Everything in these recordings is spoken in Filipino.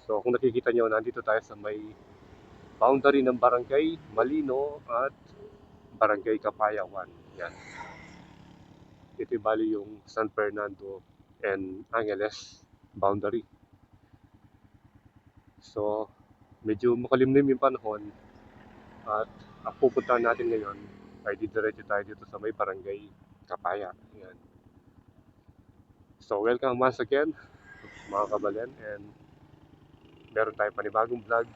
So kung nakikita nyo, nandito tayo sa may boundary ng Barangay Malino at Barangay Kapayawan. Yan. Ito bali yung San Fernando and Angeles boundary. So medyo makalimlim yung panahon at ang pupuntahan natin ngayon ay didiretso tayo dito sa may Barangay Kapaya. Yan. So welcome once again mga kabalen, and meron tayong panibagong vlog,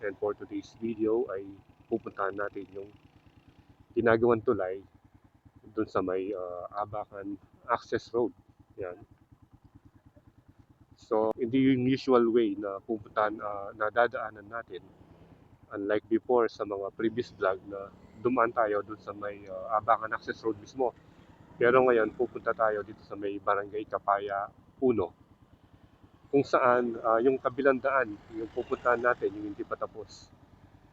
and for today's video ay pupuntahan natin yung ginagawang tulay dun sa may Abacan Access Road. Yan. So hindi yung usual way na pupuntahan, na dadaanan natin, unlike before sa mga previous vlog na dumaan tayo dun sa may Abacan Access Road mismo. Pero ngayon pupunta tayo dito sa may Barangay Kapaya 1, kung saan yung kabilang daan, yung pupuntahan natin, yung hindi pa tapos.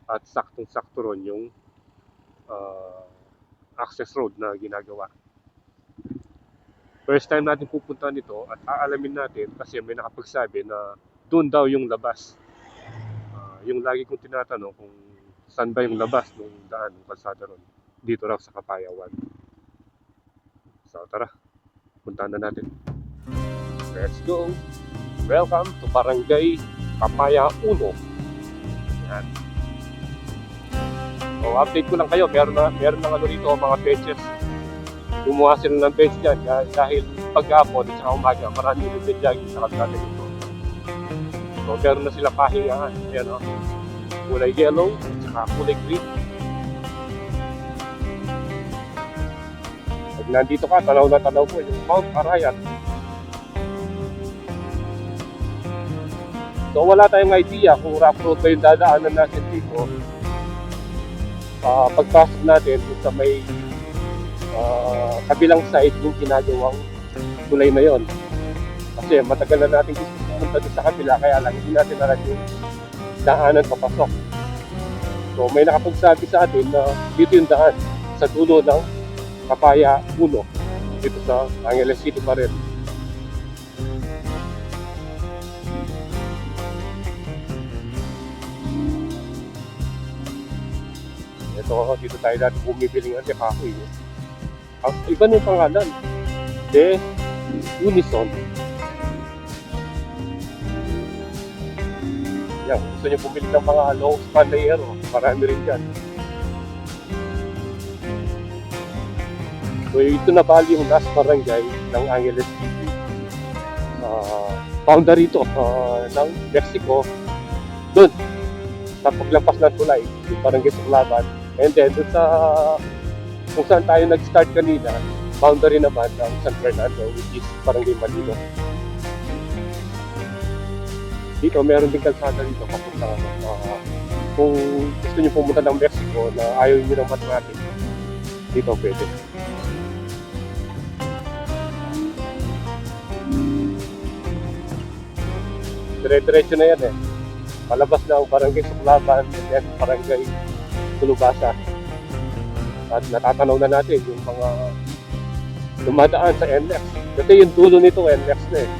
At saktong-sakto ron yung access road na ginagawa. First time natin pupuntahan ito at aalamin natin kasi may nakapagsabi na doon daw yung labas. Yung lagi kong tinatanong kung saan ba yung labas ng daan, ng kalsada ron. Dito raw sa Kapayawan. So tara, puntahan na natin. Let's go! Welcome to Barangay Kapaya 1. Yan. So update ko lang kayo, meron na ano rito mga benches. Gumawa sila ng bench dyan dahil pag-hapon at saka umaga marami nagja-jogging sa kalsada dito. So meron na sila pahingaan. Ayan o. Kulay yellow at saka kulay green. Pag nandito ka, tanaw na tanaw ko yung Mount Arayat. So wala tayong idea kung rough road ba yung dadaanan natin dito. Pagpasok natin sa may kabilang side yung ginagawang tulay na yon. Kasi matagal na natin gusto pumunta doon sa kabila, kaya lang hindi natin alam yung daanan papasok. So may nakapagsabi sa atin na dito yung daan sa dulo ng Kapaya 1 dito sa Angeles City pa rin. Ito, dito tayo dati bumibili ng kahoy. Ang iba ng pangalan, De Unison. Yan, gusto nyo bumili ng mga long span layer, marami rin dyan. So ito na bali yung last barangay ng Angeles City. Boundary ito ng Mexico. Doon, sa paglampas ng tulay, yung Barangay Suklaban. And then, doon sa kung saan tayo nag-start kanina, boundary naman ng San Fernando, which is Barangay Malino. Dito, meron din kalsada dito papunta. Kung gusto nyo pumunta ng Mexico na ayaw nyo ng mathematics, dito pwede. Dire-diretso na yan eh. Palabas na ang Barangay Suklaban and then Barangay Tulubasa. At natatanaw na natin yung mga dumadaan sa NLEX. Kasi yung dulo nito NLEX na eh.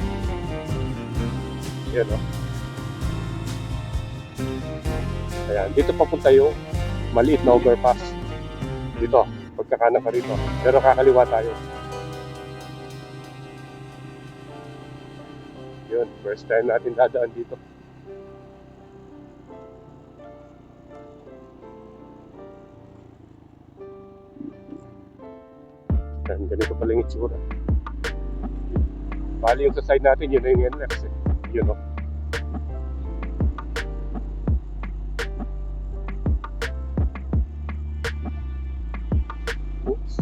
Yan o. Ayan, dito papunta yung maliit na overpass. Dito, pagkakanan ka rito. Pero kakaliwa tayo. Yun, first time natin dadaan dito. Yan, ganito pala yung itsura. Bali yung sa side natin, yun na yung NLEX eh. Yun o. Oops.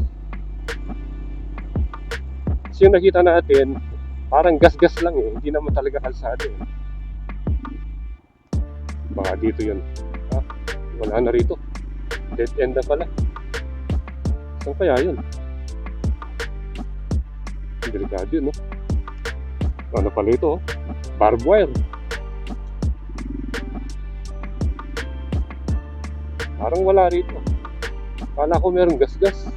Kasi yung nakita natin, parang gas-gas lang eh. Hindi naman talaga kalsada eh. Baka dito yun. Wala na rito. Dead end na pala. Saan kaya yun? Delikado yun, no? Ano pala ito, oh? Barbed wire. Parang wala rito. Kala ko merong gas-gas.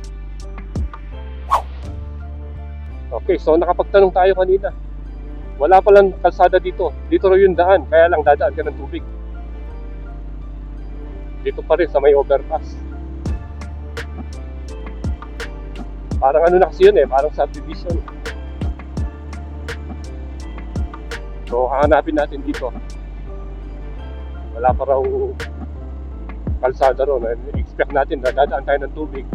Okay, so nakapagtanong tayo kanina Wala palang kalsada dito. Dito rin yung daan, kaya lang dadaan ka ng tubig. Dito pa rin sa may overpass. Parang ano na kasi yun eh, parang subdivision. So, hahanapin natin dito. Wala pa raw kalsada ron. Expect natin na dadaan tayo ng tubig.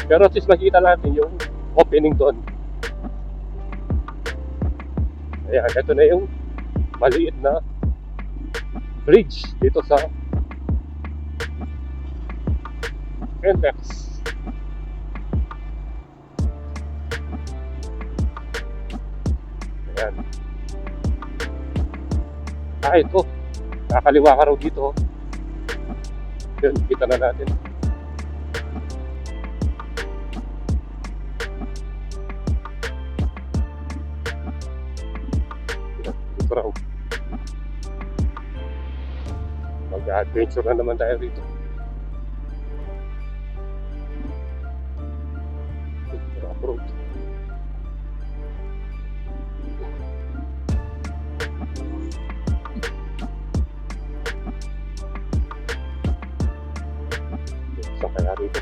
Pero at least makikita natin yung opening doon. Ayan, ito na yung maliit na bridge dito sa NLEX. Ayan. Ito. Nakakaliwa ka raw dito. Yun, kita na natin. Dito raw. Mag-adventure na naman tayo rito. Road. Sa kaya rito.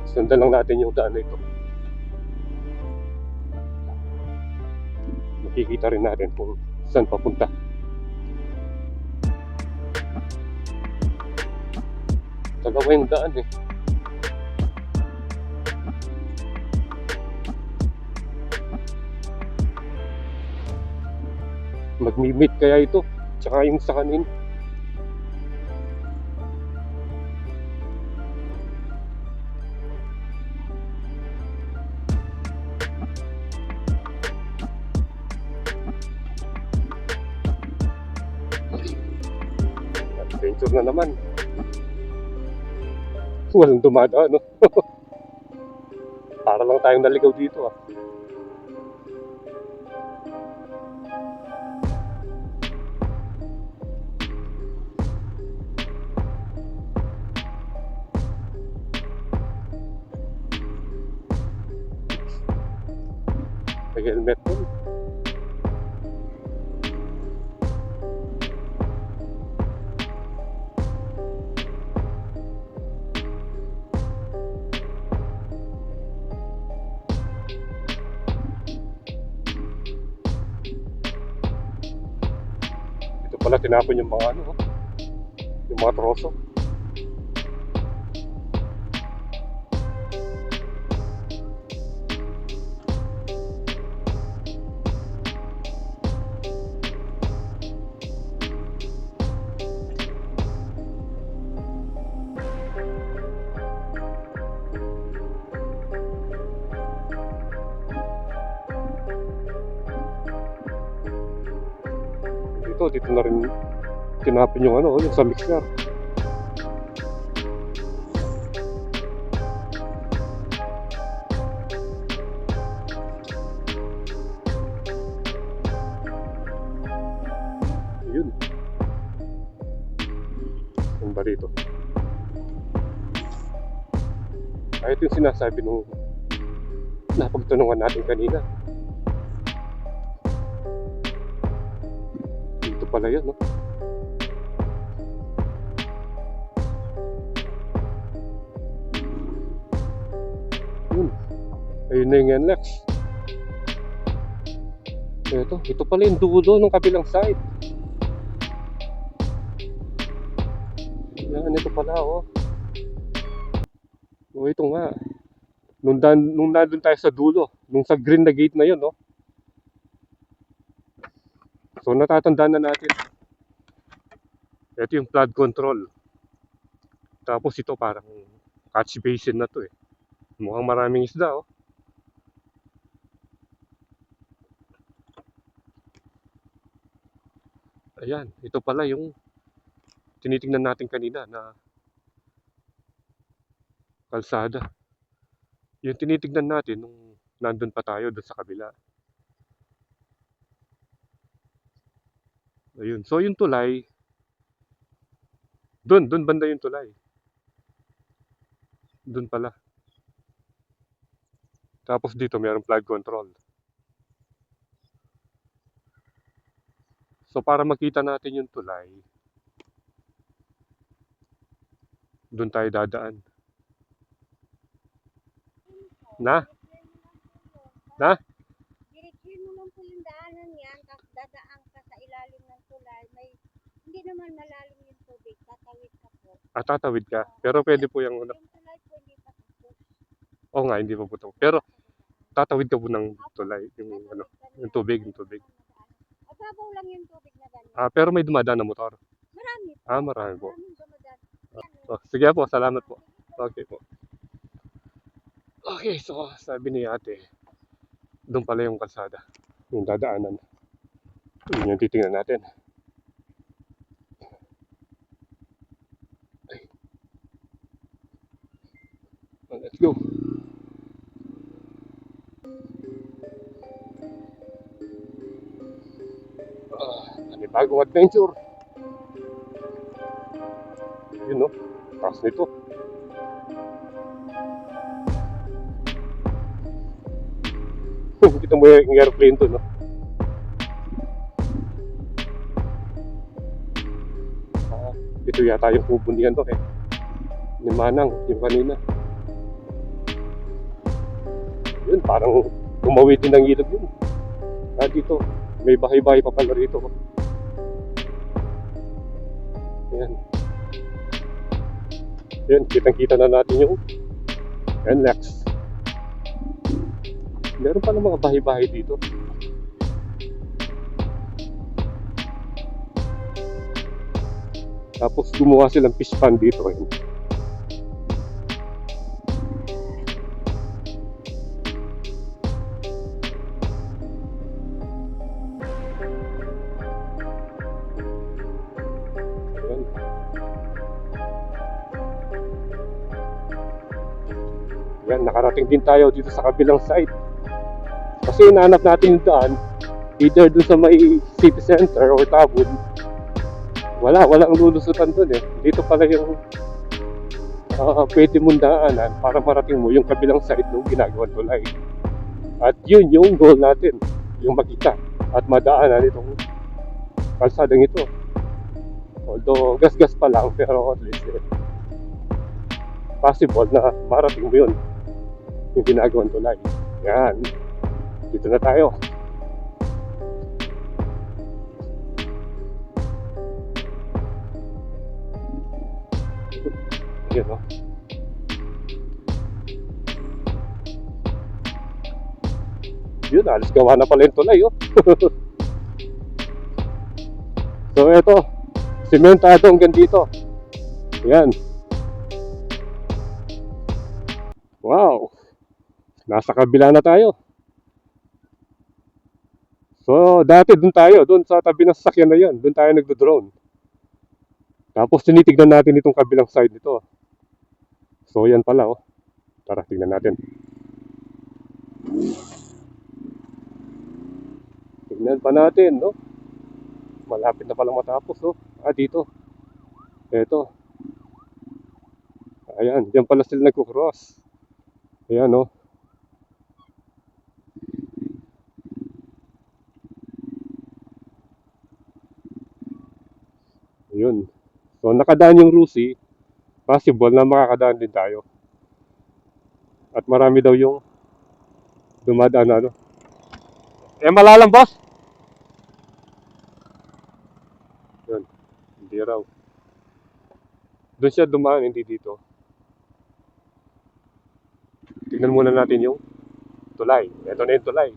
Sundan lang natin yung daan na ito. Makikita rin natin kung saan papunta. Dalawa yung daan eh. Magmi-meet kaya ito, tsaka yung sa kanin. Adventure na naman. Walang dumadaan, no? Para lang tayong naligaw dito, ah. May helmet dun. Ito pala, tinapon yung mga ano, yung mga troso. Dito na rin tinapon yung ano, yung sa mixer. Yun. Yung ba dito? Ito yung sinasabi nung napagtanungan natin kanina. Dito pala yun, no? Yun. Ayun na yung NLEX. Ito pala yung dulo ng kabilang side. Yan, ito pala, oh. Ito nga. Nung nandun tayo sa dulo, nung sa green na gate na yun, no? So, natatandaan na natin. Ito yung flood control. Tapos ito parang catch basin na to eh. Mukhang maraming isda, oh. Ayan, ito pala yung tinitingnan natin kanina na kalsada. Yung tinitingnan natin nung nandun pa tayo doon sa kabila. Ayun. So yung tulay, doon banda yung tulay. Doon pala. Tapos dito mayroong flood control. So para makita natin yung tulay, doon tayo dadaan. Na? Na? Diretsyon mo lang po yung daanan yan, tapos dadaan ka sa ilalim ng tulay. Hindi naman malalim yung tubig, tatawid ka po. Tatawid ka. Pero pwede po yung... Yung tulay po hindi pa putok. Oo nga, hindi pa putok. Pero tatawid ka po ng tulay. Yung tubig. Mababaw lang yung tubig na ganyan. Pero may dumadaan na motor. Marami po. Marami po. Maraming dumadaan. Sige po, salamat po. Okay po. Okay, so sabi ni ate, doon pala yung kalsada. Yung dadaanan. Yun yung titingnan natin. Let's go. Bagong adventure. Yun no, taas nito. Kita mo yung airplane to, no? Ito yata yung pubundihan to, ni Manang, yung kanina. Yun, parang tumawid din ng ilog yun. Dito, may bahay-bahay pa pala rito. Ayan. Ayan, kitang-kita na natin yung NLEX. Meron pa ng mga bahay-bahay dito. Tapos gumawa silang fish pond dito. Ayan. Yan, nakarating din tayo dito sa kabilang side. Kasi inaanap natin yung daan, either dun sa may city center or Tabun. Walang lulusutan dun eh. Dito pala yung pwede mong daanan para marating mo yung kabilang side ng ginagawang tulay. At yun yung goal natin, yung makita at madaanan itong kalsadang ito. Although gas-gas pa lang, pero at least possible na marating mo yun yung ginagawang tulay. Yan, dito na tayo. Yan o. Yun, alas gawa na pala yung tulay oh. So eto, sementado hanggang dito. Yan. Wow, nasa kabila na tayo. So dati dun tayo, dun sa tabi ng sasakyan na yan, dun tayo nagdo-drone. Tapos tinitignan natin itong kabilang side nito. So yan pala oh. Tara, tignan natin. Tignan pa natin, no? Malapit na palang matapos, oh. Dito. Eto. Ayan, diyan pala sila nagko-cross. Ayan, oh. Ayun. So nakadaan yung Rusi, possible na makakadaan din tayo. At marami daw yung dumadaan na ano. Malalang boss? Yun, hindi raw. Doon siya dumaan, hindi dito. Tingnan muna natin yung tulay. Ito na yung tulay.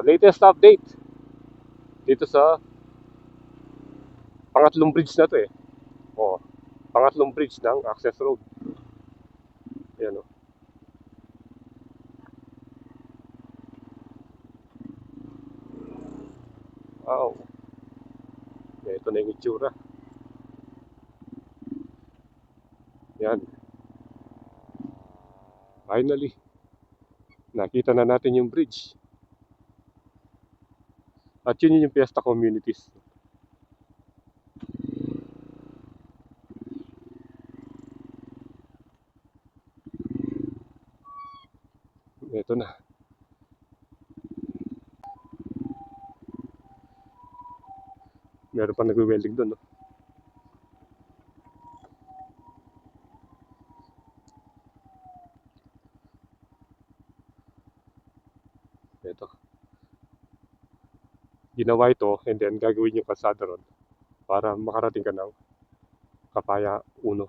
Latest update. Dito sa pangatlong bridge na to eh. Pangatlong bridge ng access road. Ayan o. Wow. Ito na yung itsura. Yan. Finally. Nakita na natin yung bridge. At yun yung Fiesta Communities. Ito na. Meron pa nagwe-welding doon, no? Ito. Ginawa ito and then gagawin yung kalsada ron para makarating ka ng Kapaya 1.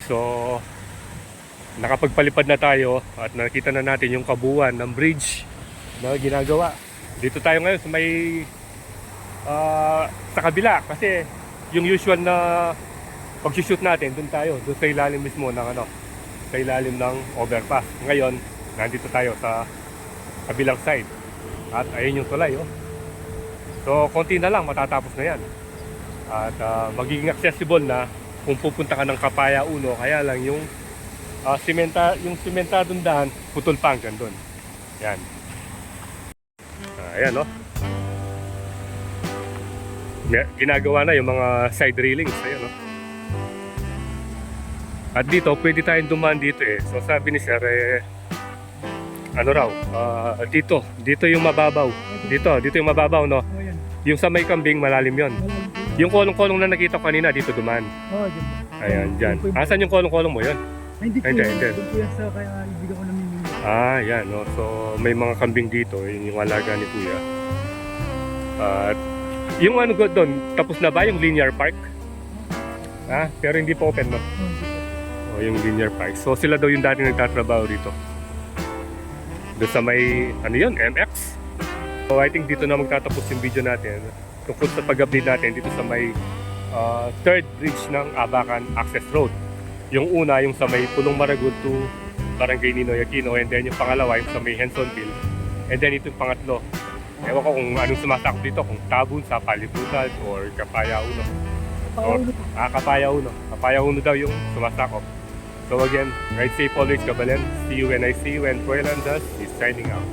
So, nakapagpalipad na tayo at nakita na natin yung kabuuan ng bridge na ginagawa. Dito tayo ngayon sa may sa kabila kasi yung usual na pag-shoot natin doon tayo, doon sa ilalim mismo ng sa ilalim ng overpass. Ngayon, nandito tayo sa kabilang side. At ayun yung tulay, oh. So, konti na lang matatapos na 'yan. At magiging accessible na kung pupunta ka ng Kapaya 1, kaya lang yung simentadong daan, putol pa hanggang doon. Yan. Ayan, no? Ginagawa na yung mga side railings. Ayan, no? At dito, pwede tayong dumaan dito eh. So sabi ni Sir, dito yung mababaw. Dito yung mababaw, no? Yung sa may kambing, malalim yon. Yung kolong-kolong na nakita ko kanina, dito dumaan. Oo, dyan. Ayan, dyan. Asan yung kolong-kolong mo yun? Hindi po. Hindi. Doon po yan sa kaya ibigay ko ng mimili. Yan, no? So, may mga kambing dito, yun yung alaga ni Kuya. At, yung doon, tapos na ba yung linear park? Pero hindi pa open, no? Yung linear park. So, sila daw yung dati nagtatrabaho dito. Doon sa may, MX? So, I think dito na magtatapos yung video natin tungkol sa pag-update natin dito sa may third bridge ng Abacan Access Road. Yung una, yung sa may Pulong Maragul to Barangay Ninoy Aquino, and then yung pangalawa, yung sa may Hensonville, and then ito yung pangatlo. Ewan ko kung anong sumasakop dito, kung Tabun sa Palibutan or Kapaya 1. Kapaya 1. Kapaya 1 daw yung sumasakop. So again, ride safe always, Kabalen. See you when I see you, and Puelandas is signing out.